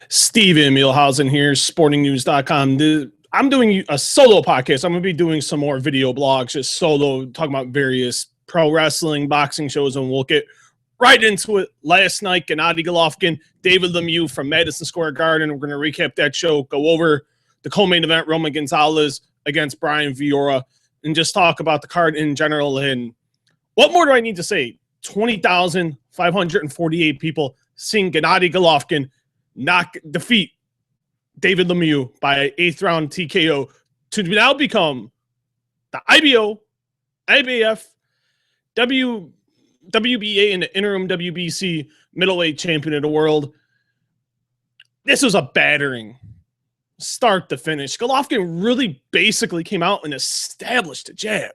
Steven Muehlhausen here, sportingnews.com. I'm doing a solo podcast. I'm going to be doing some more video blogs, just solo, talking about various pro wrestling, boxing shows, and we'll get right into it. Last night, Gennady Golovkin, David Lemieux from Madison Square Garden. We're going to recap that show, go over the co-main event, Roman Gonzalez against Brian Viloria, and just talk about the card in general. And what more do I need to say? 20,548 people seeing Gennady Golovkin defeat David Lemieux by 8th round TKO to now become the IBO, IBF, WBA, and the interim WBC middleweight champion of the world. This was a battering start to finish. Golovkin really basically came out and established a jab.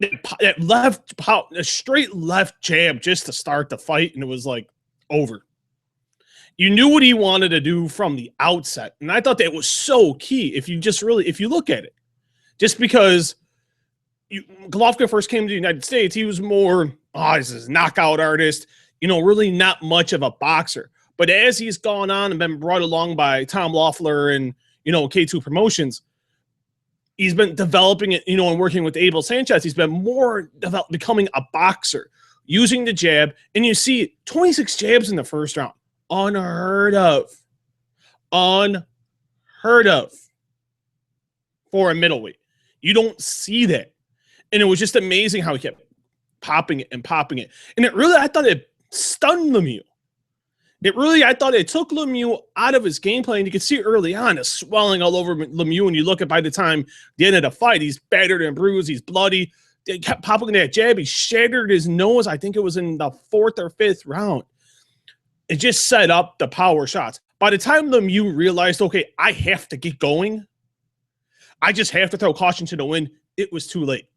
A straight left jab just to start the fight, and it was like over. You knew what he wanted to do from the outset, and I thought that was so key. If you look at it, just because Golovkin first came to the United States, he was more, this is knockout artist, really not much of a boxer. But as he's gone on and been brought along by Tom Loeffler and, K2 Promotions, he's been developing it, and working with Abel Sanchez. He's been more becoming a boxer, using the jab. And you see 26 jabs in the first round. Unheard of for a middleweight. You don't see that. And it was just amazing how he kept popping it. And I thought it stunned Lemieux. I thought it took Lemieux out of his game plan. You could see early on the swelling all over Lemieux. And you look at by the time the end of the fight, he's battered and bruised. He's bloody. They kept popping that jab. He shattered his nose. I think it was in the 4th or 5th round. It just set up the power shots. By the time Lemieux realized, okay, I have to get going, I just have to throw caution to the wind, it was too late.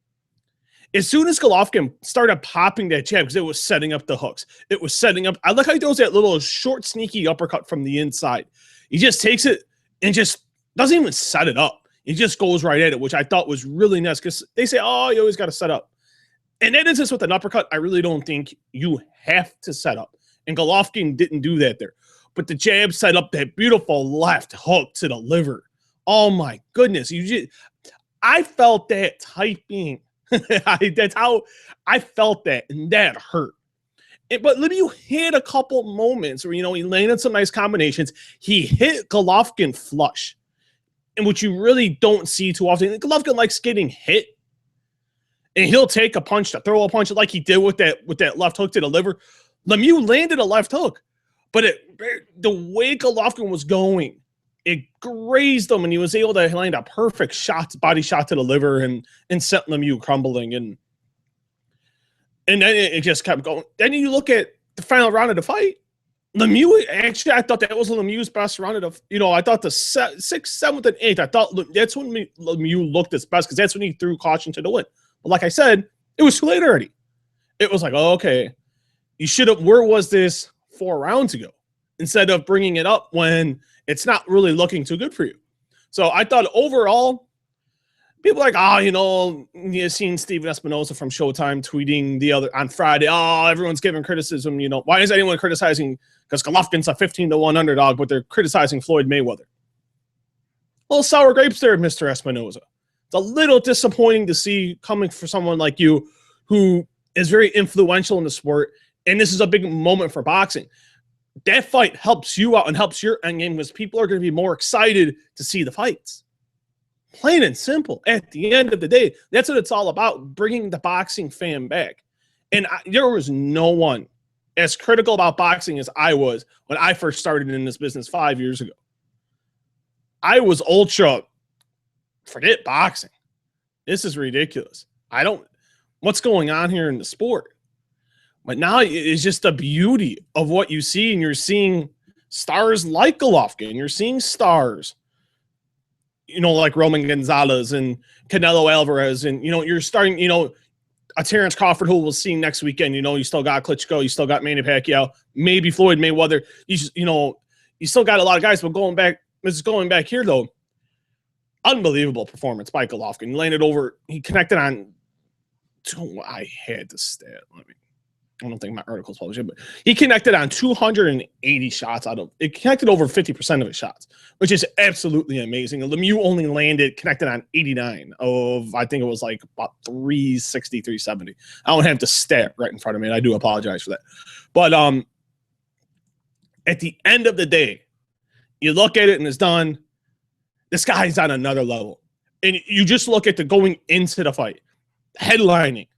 As soon as Golovkin started popping that jab, because it was setting up the hooks, it was setting up. I like how he throws that little short, sneaky uppercut from the inside. He just takes it and just doesn't even set it up. He just goes right at it, which I thought was really nice, because they say, you always got to set up. In that instance with an uppercut, I really don't think you have to set up. And Golovkin didn't do that there. But the jab set up that beautiful left hook to the liver. Oh, my goodness. I felt that typing. That's how I felt that, and that hurt. But Lemieux had a couple moments where, he landed some nice combinations. He hit Golovkin flush, and which you really don't see too often. Golovkin likes getting hit, and he'll take a punch to throw a punch like he did with that left hook to the liver. Lemieux landed a left hook, but the way Golovkin was going, it grazed him, and he was able to land a perfect body shot to the liver and sent Lemieux crumbling. And then it just kept going. Then you look at the final round of the fight. Lemieux, actually, I thought that was Lemieux's best round of the, I thought the 6th, 7th, and 8th, I thought that's when Lemieux looked his best, because that's when he threw caution to the wind. But like I said, it was too late already. It was like, okay. You should have, where was this 4 rounds ago, instead of bringing it up when it's not really looking too good for you? So I thought overall, people are like, you've seen Steven Espinosa from Showtime tweeting on Friday, everyone's giving criticism. Why is anyone criticizing? Because Golovkin's a 15-1 underdog, but they're criticizing Floyd Mayweather. A little sour grapes there, Mr. Espinosa. It's a little disappointing to see coming from someone like you who is very influential in the sport. And this is a big moment for boxing. That fight helps you out and helps your endgame, because people are going to be more excited to see the fights. Plain and simple. At the end of the day, that's what it's all about, bringing the boxing fan back. And there was no one as critical about boxing as I was when I first started in this business 5 years ago. I was ultra, forget boxing. This is ridiculous. What's going on here in the sport? But now it's just the beauty of what you see, and you're seeing stars like Golovkin. You're seeing stars, like Roman Gonzalez and Canelo Alvarez, and you're starting, a Terrence Crawford who we'll see next weekend. You still got Klitschko, you still got Manny Pacquiao, maybe Floyd Mayweather. You still got a lot of guys. But going back here though, unbelievable performance by Golovkin. He landed over. He connected on. I had the stat. I don't think my article's published yet, but he connected on 280 shots it connected over 50% of his shots, which is absolutely amazing. Lemieux only connected on 89 of, I think it was like about 360, 370. I don't have the stat right in front of me, and I do apologize for that. But at the end of the day, you look at it and it's done. This guy's on another level. And you just look at the going into the fight, headlining,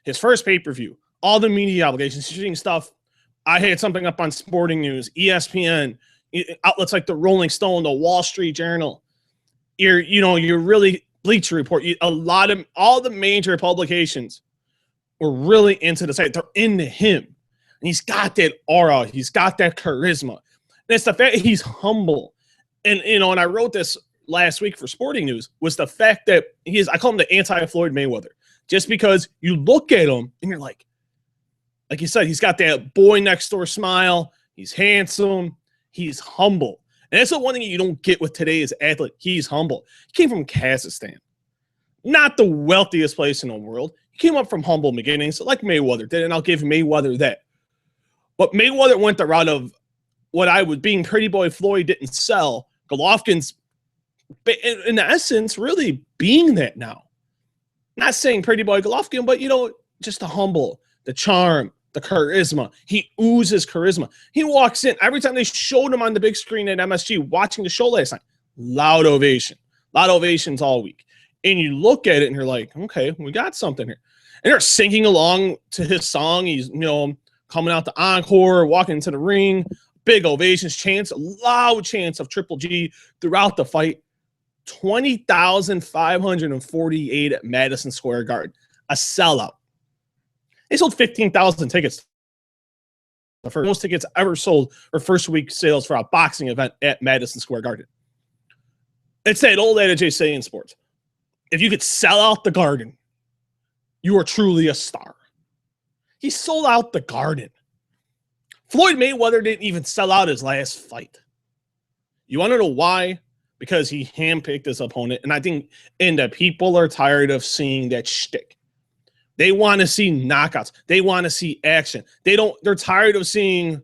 his first pay-per-view, all the media obligations, shooting stuff. I had something up on Sporting News, ESPN, outlets like the Rolling Stone, the Wall Street Journal. You're really Bleacher Report. All the major publications were really into the site. They're into him. And he's got that aura. He's got that charisma. And it's the fact he's humble. And, and I wrote this last week for Sporting News, was the fact that I call him the anti-Floyd Mayweather. Just because you look at him and you're like you said, he's got that boy next door smile. He's handsome. He's humble. And that's the one thing you don't get with today's athlete. He's humble. He came from Kazakhstan. Not the wealthiest place in the world. He came up from humble beginnings like Mayweather did, and I'll give Mayweather that. But Mayweather went the route of what I was being Pretty Boy Floyd didn't sell. Golovkin's, in essence, really being that now. Not saying Pretty Boy Golovkin, but, just the humble, the charm, the charisma. He oozes charisma. He walks in. Every time they showed him on the big screen at MSG watching the show last night, loud ovation. Loud ovations all week. And you look at it and you're like, okay, we got something here. And they're singing along to his song. He's, coming out the encore, walking into the ring, big ovations, chants, loud chants of Triple G throughout the fight. 20,548 at Madison Square Garden, a sellout. They sold 15,000 tickets. The most tickets ever sold for first week sales for a boxing event at Madison Square Garden. It's that old adage they say in sports. If you could sell out the Garden, you are truly a star. He sold out the Garden. Floyd Mayweather didn't even sell out his last fight. You want to know why? Because he handpicked his opponent. And I think the people are tired of seeing that shtick. They want to see knockouts. They want to see action. They're tired of seeing,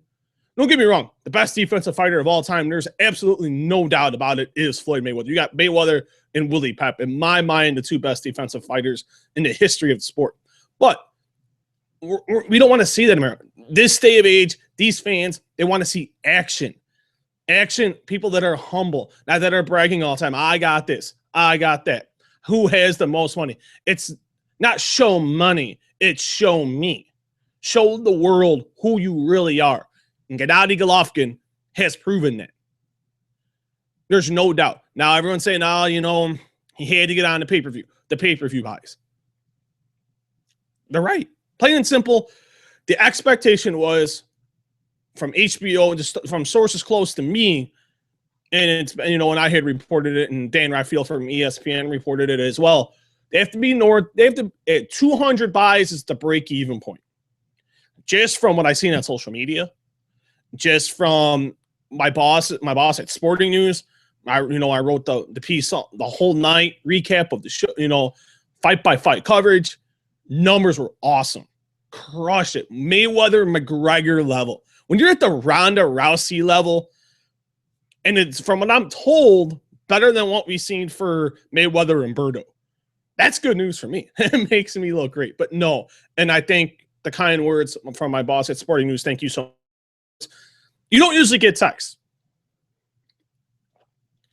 don't get me wrong, the best defensive fighter of all time, there's absolutely no doubt about it, is Floyd Mayweather. You got Mayweather and Willie Pep. In my mind, the two best defensive fighters in the history of the sport. But we don't want to see that in America. This day of age, these fans, they want to see action. Action, people that are humble, not that are bragging all the time. I got this. I got that. Who has the most money? It's not show money. It's show me. Show the world who you really are. And Gennady Golovkin has proven that. There's no doubt. Now, everyone's saying, he had to get on the pay-per-view. The pay-per-view buys. They're right. Plain and simple, the expectation was from HBO and just from sources close to me, and it's, and I had reported it, and Dan Raphael from ESPN reported it as well. They have to be at 200 buys is the break-even point. Just from what I've seen on social media, just from my boss at Sporting News, I wrote the piece the whole night, recap of the show, fight by fight coverage. Numbers were awesome. Crushed it. Mayweather McGregor level. When you're at the Ronda Rousey level, and it's, from what I'm told, better than what we've seen for Mayweather and Berto. That's good news for me. It makes me look great. But no, and I think the kind words from my boss at Sporting News, thank you so much. You don't usually get texts.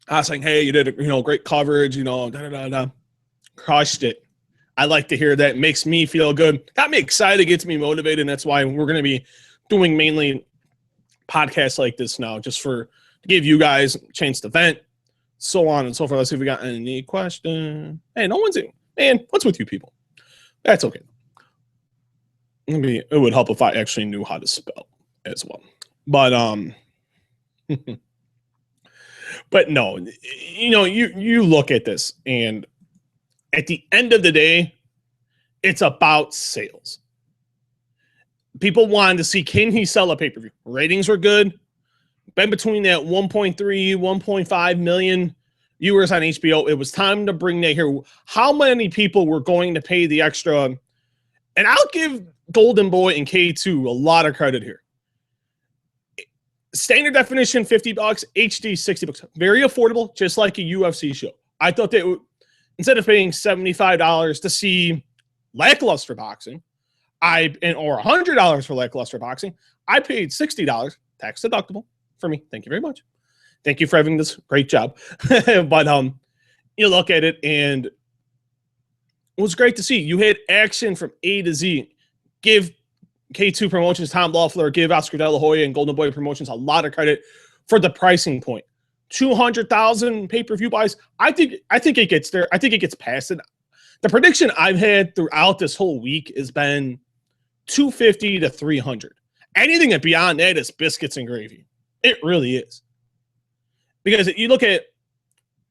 I was saying, hey, you did great coverage, crushed it. I like to hear that. It makes me feel good. Got me excited, gets me motivated, and that's why we're going to be doing mainly podcasts like this now, just to give you guys a chance to vent, so on and so forth. Let's see if we got any questions. Hey, no one's in. Man, what's with you people? That's okay. Maybe it would help if I actually knew how to spell as well. But but no, you look at this, and at the end of the day, it's about sales. People wanted to see, can he sell a pay-per-view? Ratings were good. Been between that 1.3, 1.5 million viewers on HBO. It was time to bring that here. How many people were going to pay the extra And I'll give Golden Boy and K2 a lot of credit here. Standard definition, $50, HD, $60. Very affordable, just like a UFC show. I thought they would, instead of paying $75 to see lackluster boxing, or $100 for lackluster boxing, I paid $60, tax deductible, for me. Thank you very much. Thank you for having this great job. But you look at it, and it was great to see. You had action from A to Z. Give K2 Promotions, Tom Loeffler, give Oscar De La Hoya and Golden Boy Promotions a lot of credit for the pricing point. 200,000 pay-per-view buys. I think it gets there. I think it gets past it. The prediction I've had throughout this whole week has been 250 to 300. Anything beyond that is biscuits and gravy. It really is. Because you look at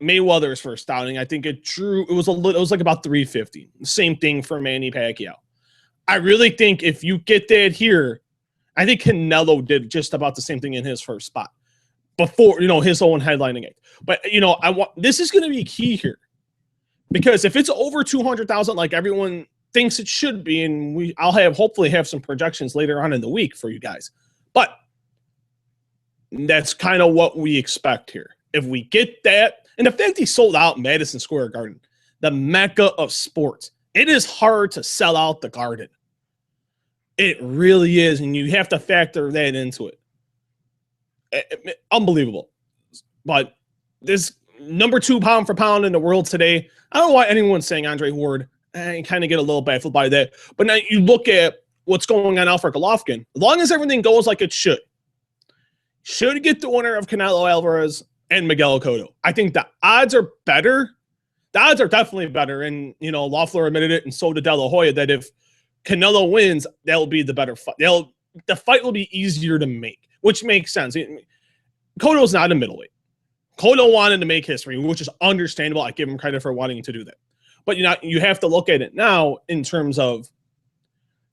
Mayweather's first outing, I think it was like about 350. Same thing for Manny Pacquiao. I really think if you get that here, I think Canelo did just about the same thing in his first spot before, his own headlining act. But, this is going to be key here, because if it's over 200,000, like everyone thinks it should be, and I'll hopefully have some projections later on in the week for you guys, but that's kind of what we expect here. If we get that, and the fact he sold out Madison Square Garden, the mecca of sports, it is hard to sell out the Garden. It really is, and you have to factor that into it. Unbelievable. But this number 2 pound for pound in the world today, I don't know why anyone's saying Andre Ward. I kind of get a little baffled by that. But now you look at what's going on now for Golovkin. As long as everything goes like it should get the winner of Canelo Alvarez and Miguel Cotto. I think the odds are better. The odds are definitely better. And, Loeffler admitted it, and so did De La Hoya, that if Canelo wins, that'll be the better fight. The fight will be easier to make, which makes sense. Cotto's not a middleweight. Cotto wanted to make history, which is understandable. I give him credit for wanting to do that. But you have to look at it now in terms of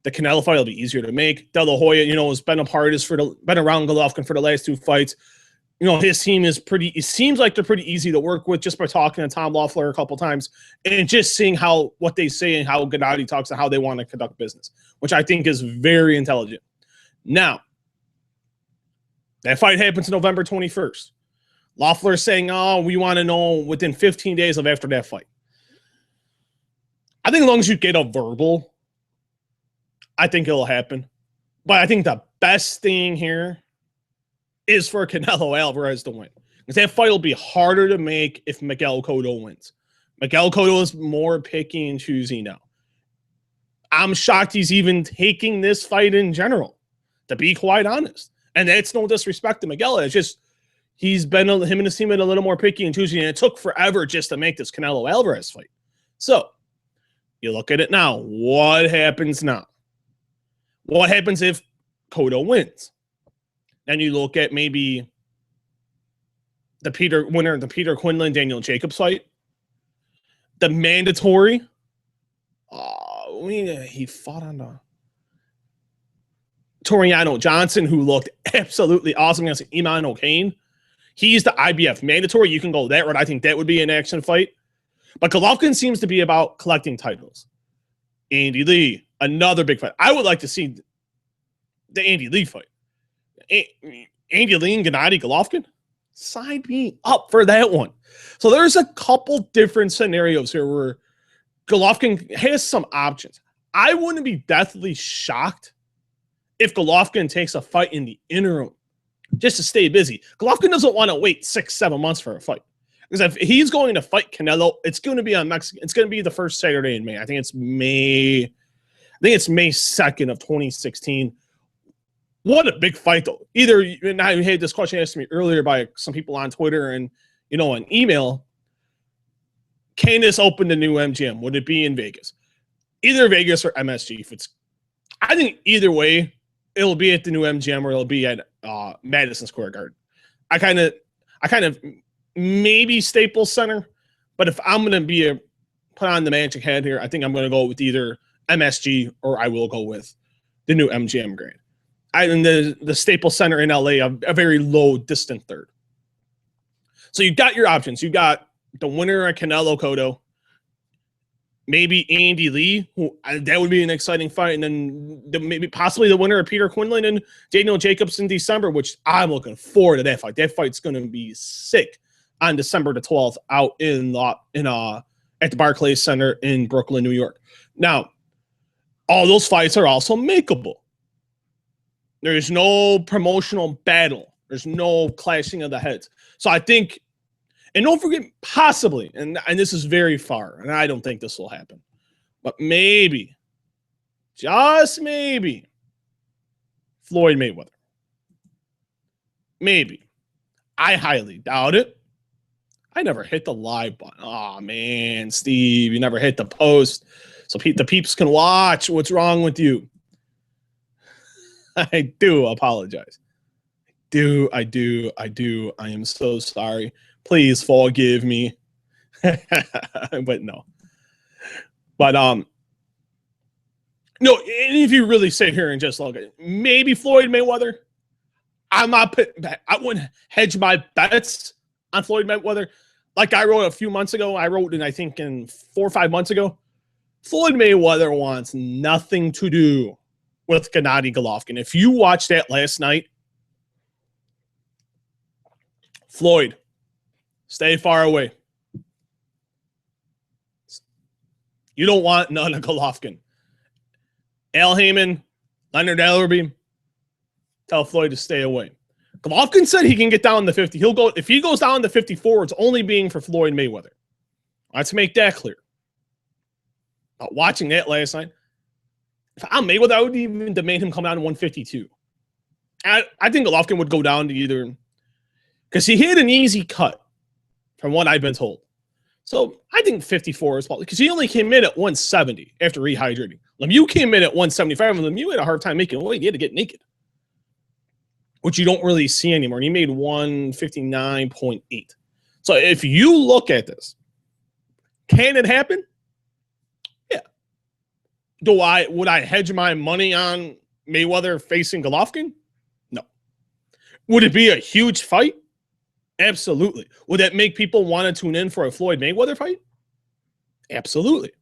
the Canelo fight will be easier to make. De La Hoya, has been been around Golovkin for the last 2 fights. His team is it seems like they're pretty easy to work with, just by talking to Tom Loeffler a couple times and just seeing what they say and how Gennady talks and how they want to conduct business, which I think is very intelligent. Now, that fight happens November 21st. Loeffler saying, we want to know within 15 days of after that fight. I think as long as you get a verbal, I think it'll happen. But I think the best thing here is for Canelo Alvarez to win, because that fight will be harder to make if Miguel Cotto wins. Miguel Cotto is more picky and choosy now. I'm shocked he's even taking this fight in general, to be quite honest. And that's no disrespect to Miguel. It's just him and his team been a little more picky and choosy, and it took forever just to make this Canelo Alvarez fight. So you look at it now. What happens now? What happens if Cotto wins? Then you look at maybe the winner of the Peter Quinlan Daniel Jacobs fight, the mandatory. He fought on the Toriano Johnson, who looked absolutely awesome against Iman O'Kane. He's the IBF mandatory. You can go that route. I think that would be an action fight. But Golovkin seems to be about collecting titles. Andy Lee, another big fight. I would like to see the Andy Lee fight. Andy Lee and Gennady Golovkin, sign me up for that one. So there's a couple different scenarios here where Golovkin has some options. I wouldn't be deathly shocked if Golovkin takes a fight in the interim just to stay busy. Golovkin doesn't want to wait 6-7 months for a fight, because if he's going to fight Canelo, it's going to be on Mexican. It's going to be the first Saturday in May. I think it's May 2nd of 2016. What a big fight, though. And I had this question asked to me earlier by some people on Twitter and, an email. Can this open the new MGM? Would it be in Vegas? Either Vegas or MSG. I think either way, it'll be at the new MGM or it'll be at Madison Square Garden. I kind of maybe Staples Center, but if I'm going to put on the magic hat here, I think I'm going to go with either MSG or I will go with the new MGM Grand. And the Staples Center in LA, a very low, distant third. So you got your options. You got the winner of Canelo Cotto. maybe Andy Lee, that would be an exciting fight. And then maybe possibly the winner of Peter Quinlan and Daniel Jacobs in December, which I'm looking forward to that fight. That fight's going to be sick on December the 12th out at the Barclays Center in Brooklyn, New York. Now, all those fights are also makeable. There's no promotional battle. There's no clashing of the heads. So I think, and don't forget, possibly, and this is very far, and I don't think this will happen, but maybe, just maybe, Floyd Mayweather. Maybe. I highly doubt it. I never hit the live button. Oh, man, Steve, you never hit the post. So the peeps can watch. What's wrong with you? I do apologize. I do. I am so sorry. Please forgive me. But no. But no, and if you really sit here and just look at it, maybe Floyd Mayweather. I wouldn't hedge my bets on Floyd Mayweather. Like I wrote a few months ago, I think in 4 or 5 months ago, Floyd Mayweather wants nothing to do with Gennady Golovkin. If you watched that last night, Floyd, stay far away. You don't want none of Golovkin. Al Heyman, Leonard Ellerby, tell Floyd to stay away. Golovkin said he can get down to 50. If he goes down to 54, it's only being for Floyd Mayweather. Let's make that clear. Watching that last night, if I'm Mayweather, I would even demand him come down to 152. I think Golovkin would go down to either, because he hit an easy cut, from what I've been told. So I think 54 is probably, because he only came in at 170 after rehydrating. Lemieux came in at 175, and Lemieux had a hard time making weight. He had to get naked, which you don't really see anymore. And he made 159.8. So if you look at this, can it happen? Yeah. Would I hedge my money on Mayweather facing Golovkin? No. Would it be a huge fight? Absolutely. Would that make people want to tune in for a Floyd Mayweather fight? Absolutely.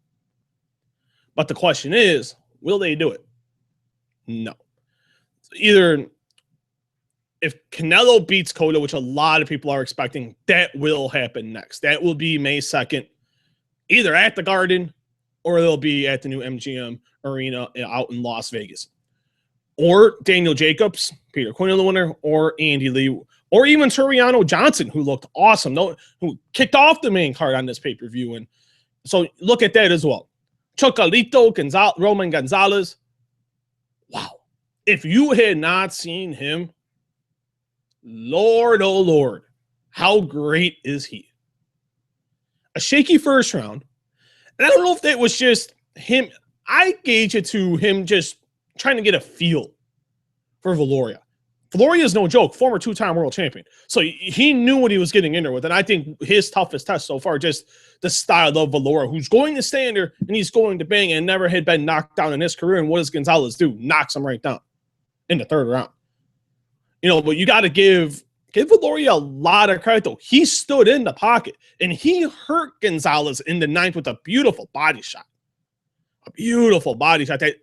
But the question is, will they do it? No. Either if Canelo beats Cotto, which a lot of people are expecting, that will happen next. That will be May 2nd, either at the Garden or they'll be at the new MGM Arena out in Las Vegas. Or Daniel Jacobs, Peter Quinlan the winner, or Andy Lee, or even Turiano Johnson, who looked awesome, who kicked off the main card on this pay-per-view. And so look at that as well. Chocolatito, Roman Gonzalez. Wow. If you had not seen him, Lord, oh Lord, how great is he? A shaky first round. And I don't know if that was just him. I gauge it to him just trying to get a feel for Viloria. Viloria is no joke, former two-time world champion. So he knew what he was getting in there with. And I think his toughest test so far, just the style of Viloria, who's going to stand there and he's going to bang and never had been knocked down in his career. And what does Gonzalez do? Knocks him right down in the third round. But you got to give Viloria a lot of credit, though. He stood in the pocket and he hurt Gonzalez in the ninth with a beautiful body shot. A beautiful body shot that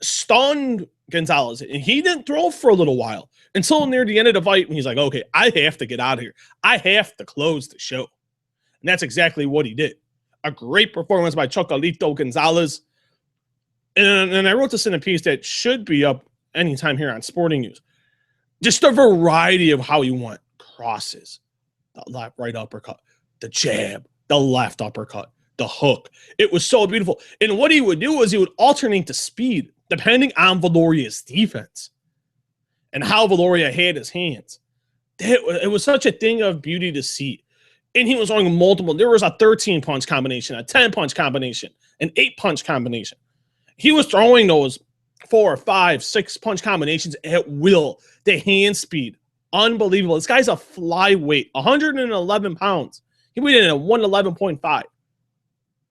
stunned Gonzalez. And he didn't throw for a little while until near the end of the fight when he's like, okay, I have to get out of here. I have to close the show. And that's exactly what he did. A great performance by Chocolatito Gonzalez. And I wrote this in a piece that should be up anytime here on Sporting News. Just a variety of how you want. Crosses, the left, right uppercut, the jab, the left uppercut, the hook. It was so beautiful. And what he would do is he would alternate the speed depending on Viloria's defense and how Viloria had his hands. It was such a thing of beauty to see. And he was throwing multiple. There was a 13-punch combination, a 10-punch combination, an 8-punch combination. He was throwing those 4, 5, 6-punch combinations at will. The hand speed, unbelievable. This guy's a flyweight, 111 pounds. He weighed in at 111.5.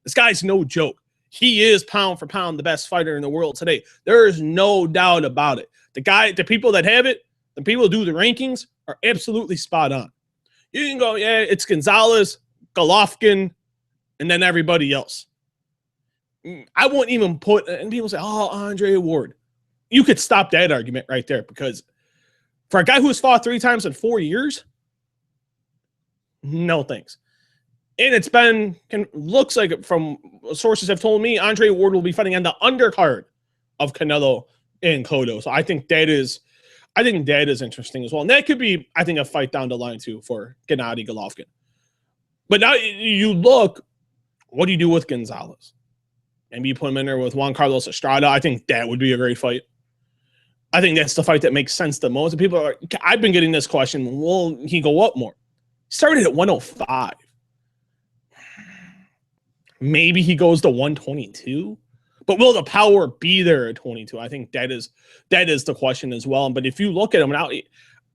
This guy's no joke. He is pound for pound the best fighter in the world today. There is no doubt about it. The people that have it, the people who do the rankings are absolutely spot on. You can go, yeah, it's Gonzalez, Golovkin, and then everybody else. I wouldn't even put, and people say, oh, Andre Ward. You could stop that argument right there, because for a guy who's fought 3 times in 4 years, no thanks. And it's been, looks like from sources have told me, Andre Ward will be fighting on the undercard of Canelo and Cotto. So I think that is interesting as well. And that could be, I think, a fight down the line too for Gennady Golovkin. But now you look, what do you do with Gonzalez? Maybe you put him in there with Juan Carlos Estrada. I think that would be a great fight. I think that's the fight that makes sense the most. And people are, I've been getting this question, will he go up more? He started at 105. Maybe he goes to 122. But will the power be there at 22? I think that is the question as well. But if you look at him now,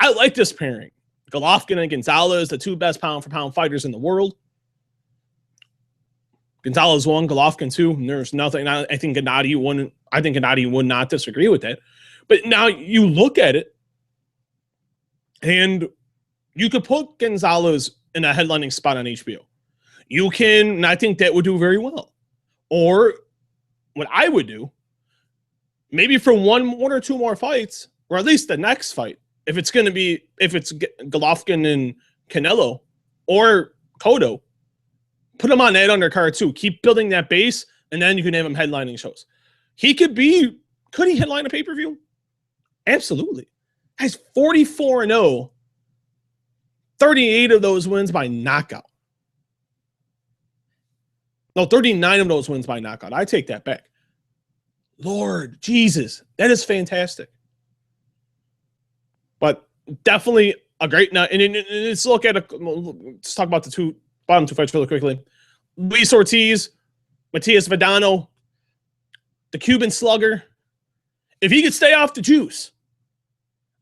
I like this pairing. Golovkin and Gonzalez, the 2 best pound-for-pound fighters in the world. Gonzalez 1, Golovkin 2. And there's nothing. I think Gennady would not disagree with that. But now you look at it, and you could put Gonzalez in a headlining spot on HBO. You can, and I think that would do very well. Or what I would do, maybe for one or two more fights, or at least the next fight, if it's Golovkin and Canelo or Cotto, put him on that undercard too. Keep building that base, and then you can have him headlining shows. Could he headline a pay-per-view? Absolutely. Has 44-0, 38 of those wins by knockout. No, 39 of those wins by knockout. I take that back. Lord Jesus, that is fantastic. But definitely a great night. And let's talk about the bottom 2 fights really quickly. Luis Ortiz, Matias Vidano, the Cuban slugger. If he could stay off the juice,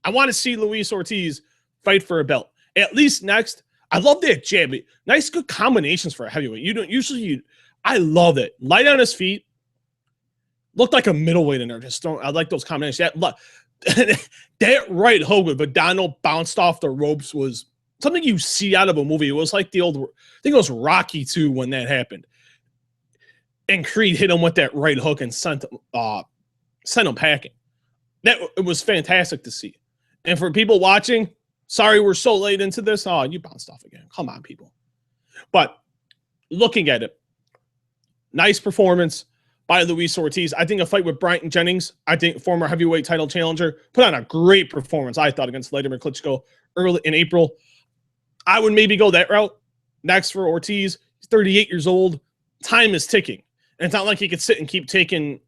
I want to see Luis Ortiz fight for a belt. At least next. I love that jab. Nice, good combinations for a heavyweight. I love it. Light on his feet. Looked like a middleweight in there. I like those combinations. That right hook with Vidano bounced off the ropes was something you see out of a movie. It was like I think it was Rocky 2 when that happened. And Creed hit him with that right hook and sent him packing. It was fantastic to see. And for people watching, sorry we're so late into this. Oh, you bounced off again. Come on, people. But looking at it, nice performance by Luis Ortiz. I think a fight with Bryant Jennings, I think former heavyweight title challenger, put on a great performance, I thought, against Vladimir Klitschko early in April. I would maybe go that route. Next for Ortiz, he's 38 years old. Time is ticking. And it's not like he could sit and keep taking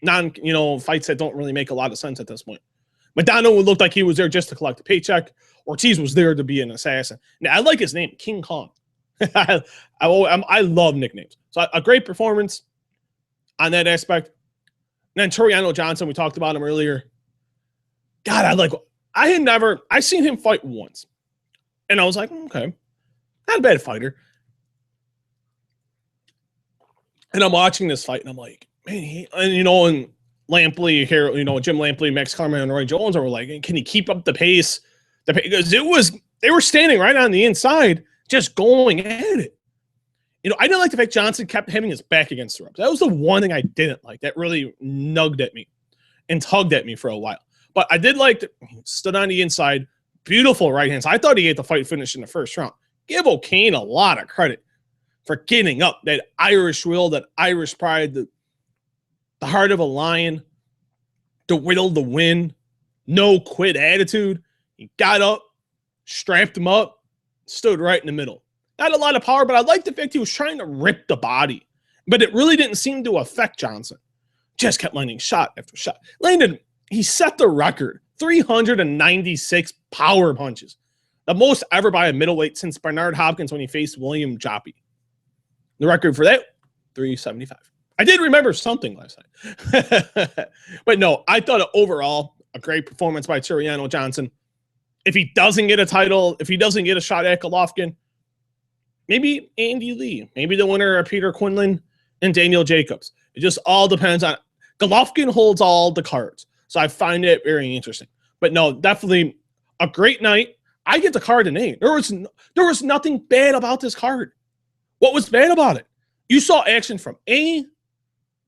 fights that don't really make a lot of sense at this point. Vidano would look like he was there just to collect a paycheck. Ortiz was there to be an assassin. Now, I like his name, King Kong. I love nicknames. So a great performance on that aspect. And then Toriano Johnson, we talked about him earlier. God, I seen him fight once. And I was like, okay, not a bad fighter. And I'm watching this fight, and I'm like, man, and Lampley here, Jim Lampley, Max Kellerman, and Roy Jones are like, can he keep up the pace? Because they were standing right on the inside, just going at it. I didn't like the fact Johnson kept having his back against the ropes. That was the one thing I didn't like. That really nugged at me and tugged at me for a while. But I did like that he stood on the inside, beautiful right hands. I thought he had the fight finished in the first round. Give O'Kane a lot of credit for getting up. That Irish will, that Irish pride, the heart of a lion, the will to win, no quit attitude. He got up, strapped him up, stood right in the middle. Not a lot of power, but I like the fact he was trying to rip the body. But it really didn't seem to affect Johnson. Just kept landing shot after shot. He set the record. 396 power punches. The most ever by a middleweight since Bernard Hopkins when he faced William Joppy. The record for that, 375. I did remember something last night. But no, I thought overall, a great performance by Toriano Johnson. If he doesn't get a title, if he doesn't get a shot at Golovkin, maybe Andy Lee, maybe the winner of Peter Quinlan and Daniel Jacobs. It just all depends on Golovkin holds all the cards. So I find it very interesting. But no, definitely a great night. I get the card a name. There was nothing bad about this card. What was bad about it? You saw action from A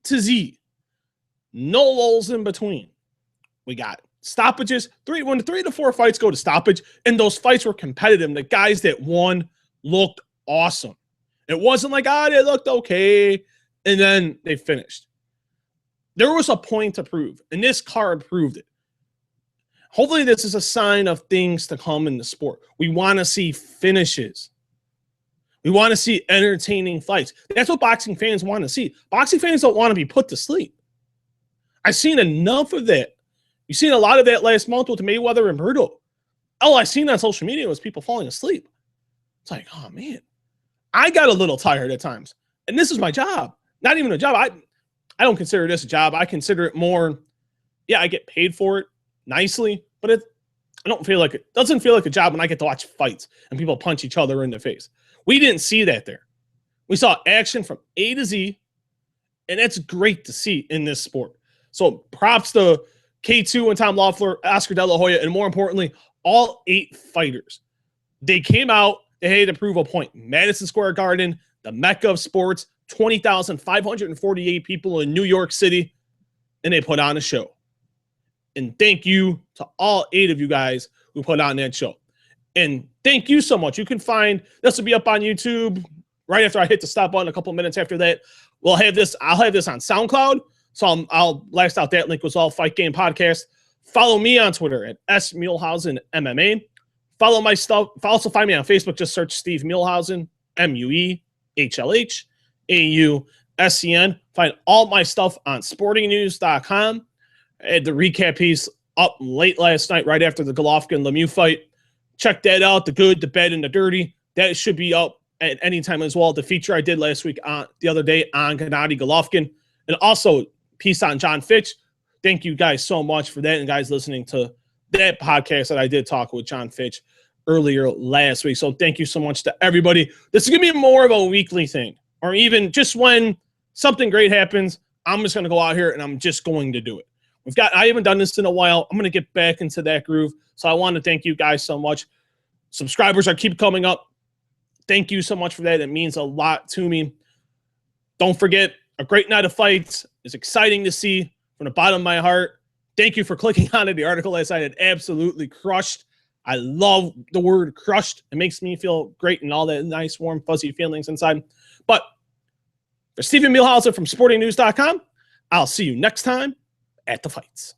to Z. No lulls in between. We got stoppages. When the 3 to 4 fights go to stoppage, and those fights were competitive, the guys that won looked awesome. It wasn't like, they looked okay, and then they finished. There was a point to prove, and this card proved it. Hopefully this is a sign of things to come in the sport. We want to see finishes. We want to see entertaining fights. That's what boxing fans want to see. Boxing fans don't want to be put to sleep. I've seen enough of that. You've seen a lot of that last month with Mayweather and Berto. All I've seen on social media was people falling asleep. It's like, oh, man. I got a little tired at times. And this is my job. Not even a job. I don't consider this a job. I consider it more, I get paid for it nicely, but I don't feel like it doesn't feel like a job when I get to watch fights and people punch each other in the face. We didn't see that there. We saw action from A to Z, and that's great to see in this sport. So props to K2 and Tom Loeffler, Oscar De La Hoya, and more importantly, all 8 fighters. They came out, they had to prove a point. Madison Square Garden, the mecca of sports, 20,548 people in New York City, and they put on a show. And thank you to all 8 of you guys who put on that show. And thank you so much. You can find, this will be up on YouTube right after I hit the stop button, a couple minutes after that. I'll have this on SoundCloud. So I'll blast out that link with all Fight Game Podcast. Follow me on Twitter at @Muehlhausen MMA. Follow my stuff. Also find me on Facebook. Just search Steve Muehlhausen, MUEHLHAUSEN. Find all my stuff on sportingnews.com. I had the recap piece up late last night, right after the Golovkin Lemieux fight. Check that out. The good, the bad, and the dirty. That should be up at any time as well. The feature I did last week the other day on Gennady Golovkin. And also piece on John Fitch. Thank you guys so much for that. And guys listening to that podcast that I did talk with John Fitch earlier last week. So thank you so much to everybody. This is going to be more of a weekly thing, or even just when something great happens, I'm just going to go out here and I'm just going to do it. I haven't done this in a while. I'm going to get back into that groove. So I want to thank you guys so much. Subscribers are keep coming up. Thank you so much for that. It means a lot to me. Don't forget, a great night of fights is exciting to see from the bottom of my heart. Thank you for clicking on it. The article last night, it absolutely crushed. I love the word crushed. It makes me feel great and all that nice, warm, fuzzy feelings inside. But for Stephen Muehlhausen from sportingnews.com, I'll see you next time at the fights.